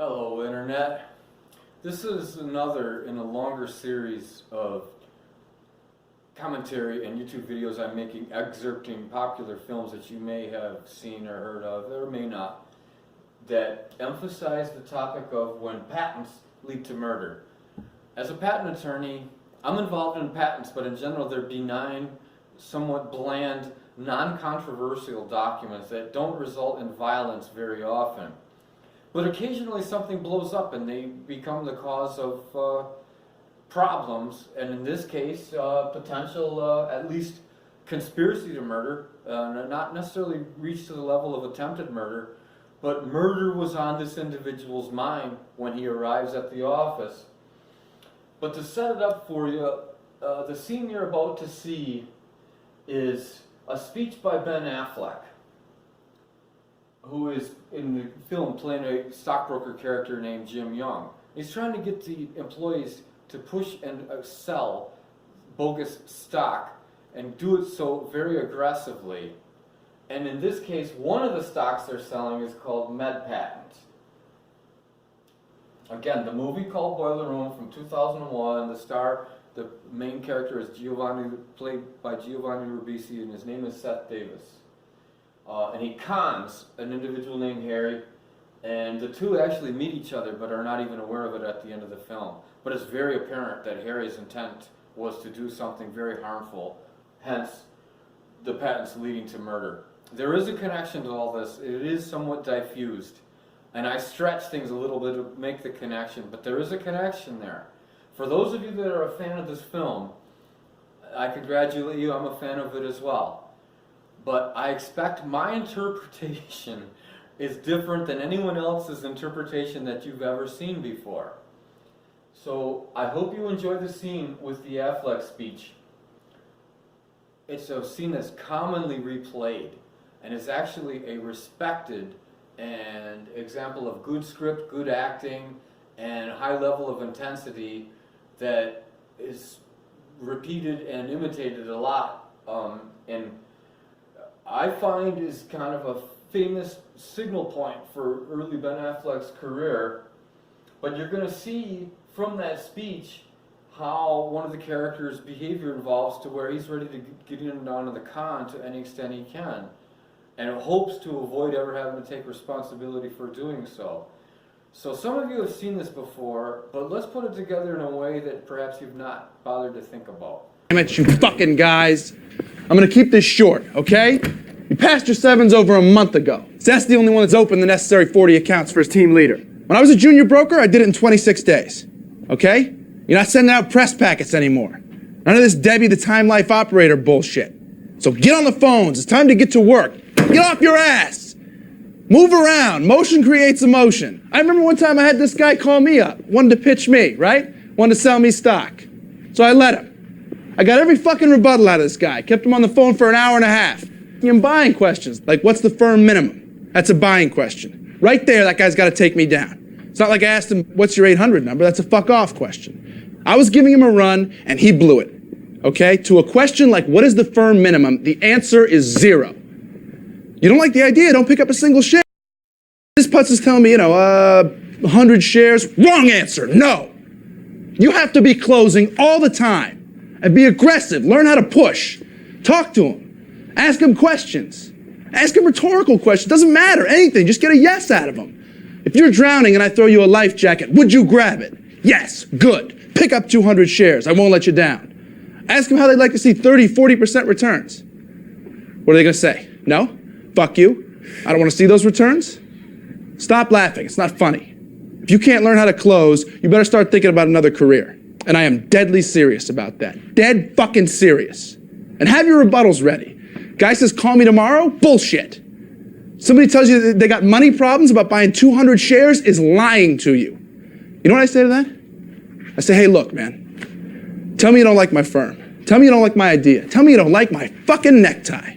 Hello, Internet. This is another in a longer series of commentary and YouTube videos I'm making excerpting popular films that you may have seen or heard of, or may not, that emphasize the topic of when patents lead to murder. As a patent attorney, I'm involved in patents, but in general they're benign, somewhat bland, non-controversial documents that don't result in violence very often. But occasionally something blows up and they become the cause of problems, and in this case, potential, at least conspiracy to murder, not necessarily reach to the level of attempted murder, but murder was on this individual's mind when he arrives at the office. But to set it up for you, the scene you're about to see is a speech by Ben Affleck, who is in the film playing a stockbroker character named Jim Young. He's trying to get the employees to push and sell bogus stock and do it so very aggressively. And in this case, one of the stocks they're selling is called MedPatent. Again, the movie called Boiler Room from 2001. The main character is played by Giovanni Ribisi, and his name is Seth Davis. And he cons an individual named Harry, and the two actually meet each other but are not even aware of it at the end of the film. But it's very apparent that Harry's intent was to do something very harmful, hence the patents leading to murder. There is a connection to all this. It is somewhat diffused, and I stretch things a little bit to make the connection, but there is a connection there. For those of you that are a fan of this film, I congratulate you. I'm a fan of it as well. But I expect my interpretation is different than anyone else's interpretation that you've ever seen before. So I hope you enjoy the scene with the Affleck speech. It's a scene that's commonly replayed and is actually a respected and example of good script, good acting, and high level of intensity that is repeated and imitated a lot. And I find is kind of a famous signal point for early Ben Affleck's career. But you're going to see from that speech how one of the characters' behavior evolves to where he's ready to get in and down to the con to any extent he can, and hopes to avoid ever having to take responsibility for doing so. So some of you have seen this before, but let's put it together in a way that perhaps you've not bothered to think about. Damn it, you fucking guys. I'm gonna keep this short, okay? You passed your sevens over a month ago. Seth's the only one that's opened the necessary 40 accounts for his team leader. When I was a junior broker, I did it in 26 days, okay? You're not sending out press packets anymore. None of this Debbie the Time Life operator bullshit. So get on the phones, it's time to get to work. Get off your ass! Move around, motion creates emotion. I remember one time I had this guy call me up, wanted to pitch me, right? Wanted to sell me stock. So I let him. I got every fucking rebuttal out of this guy, kept him on the phone for an hour and a half. I'm buying questions, like what's the firm minimum? That's a buying question. Right there, that guy's gotta take me down. It's not like I asked him, what's your 800 number? That's a fuck off question. I was giving him a run, and he blew it. Okay? To a question like, what is the firm minimum? The answer is 0. You don't like the idea, don't pick up a single share. This putz is telling me, 100 shares. Wrong answer, no. You have to be closing all the time and be aggressive, learn how to push. Talk to him. Ask him questions. Ask him rhetorical questions. Doesn't matter, anything. Just get a yes out of him. If you're drowning and I throw you a life jacket, would you grab it? Yes, good. Pick up 200 shares. I won't let you down. Ask them how they'd like to see 30, 40% returns. What are they going to say? No? Fuck you. I don't want to see those returns. Stop laughing. It's not funny. If you can't learn how to close, you better start thinking about another career. And I am deadly serious about that. Dead fucking serious. And have your rebuttals ready. Guy says, call me tomorrow? Bullshit. Somebody tells you that they got money problems about buying 200 shares is lying to you. You know what I say to that? I say, hey, look, man. Tell me you don't like my firm. Tell me you don't like my idea. Tell me you don't like my fucking necktie.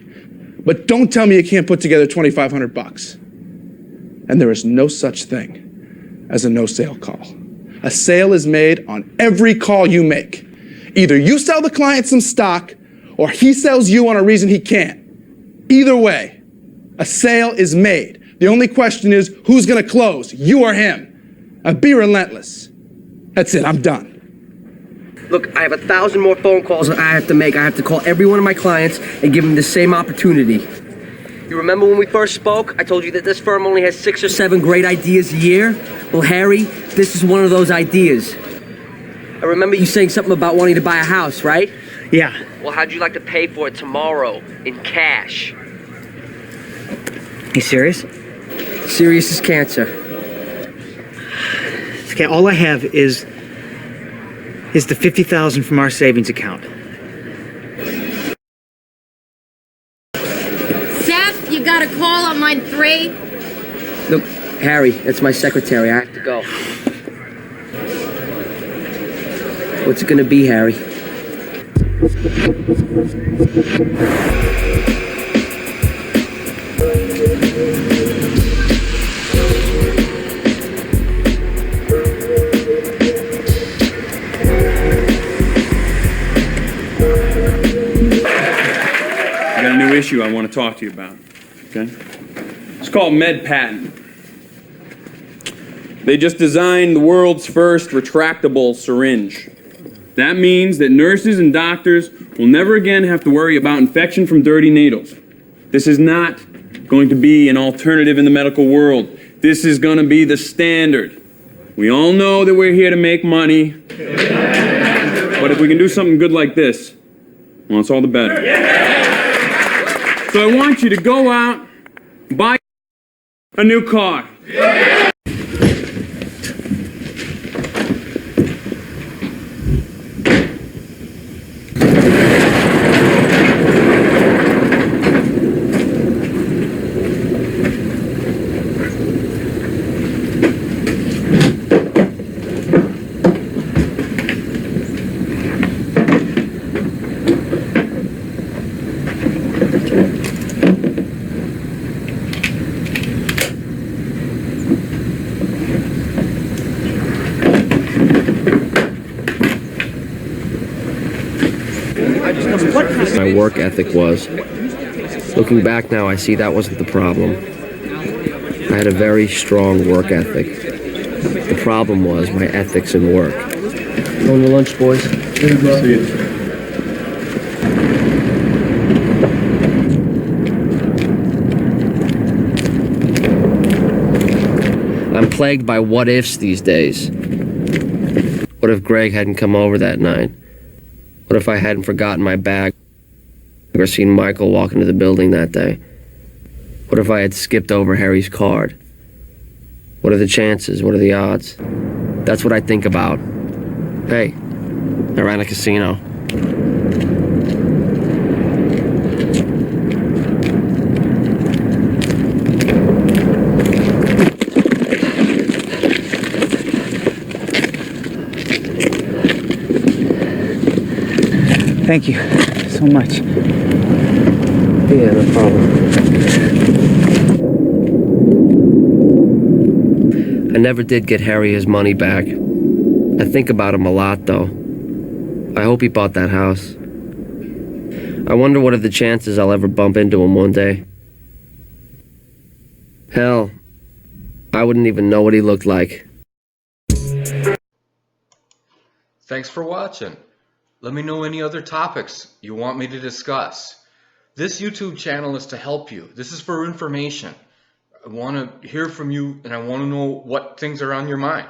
But don't tell me you can't put together $2,500. And there is no such thing as a no-sale call. A sale is made on every call you make. Either you sell the client some stock, or he sells you on a reason he can't. Either way, a sale is made. The only question is, who's gonna close, you or him? Be relentless. That's it, I'm done. Look, I have 1,000 more phone calls that I have to make. I have to call every one of my clients and give them the same opportunity. You remember when we first spoke? I told you that this firm only has 6 or 7 great ideas a year? Well, Harry, this is one of those ideas. I remember you saying something about wanting to buy a house, right? Yeah. Well, how'd you like to pay for it tomorrow in cash? You serious? Serious as cancer. Okay, all I have is the 50,000 from our savings account. Seth, you got a call on line 3? Look, Harry, that's my secretary. I have to go. What's it gonna be, Harry? I got a new issue I want to talk to you about, okay? It's called Med Patent. They just designed the world's first retractable syringe. That means that nurses and doctors will never again have to worry about infection from dirty needles. This is not going to be an alternative in the medical world. This is going to be the standard. We all know that we're here to make money, but if we can do something good like this, well, it's all the better. So I want you to go out and buy a new car. My work ethic was. Looking back now, I see that wasn't the problem. I had a very strong work ethic. The problem was my ethics in work. Going to lunch, boys. See you. I'm plagued by what ifs these days. What if Greg hadn't come over that night? What if I hadn't forgotten my bag or seen Michael walk into the building that day? What if I had skipped over Harry's card? What are the chances? What are the odds? That's what I think about. Hey, I ran a casino. Thank you so much. Yeah, no problem. I never did get Harry his money back. I think about him a lot, though. I hope he bought that house. I wonder what are the chances I'll ever bump into him one day. Hell, I wouldn't even know what he looked like. Thanks for watching. Let me know any other topics you want me to discuss. This YouTube channel is to help you. This is for information. I want to hear from you and I want to know what things are on your mind.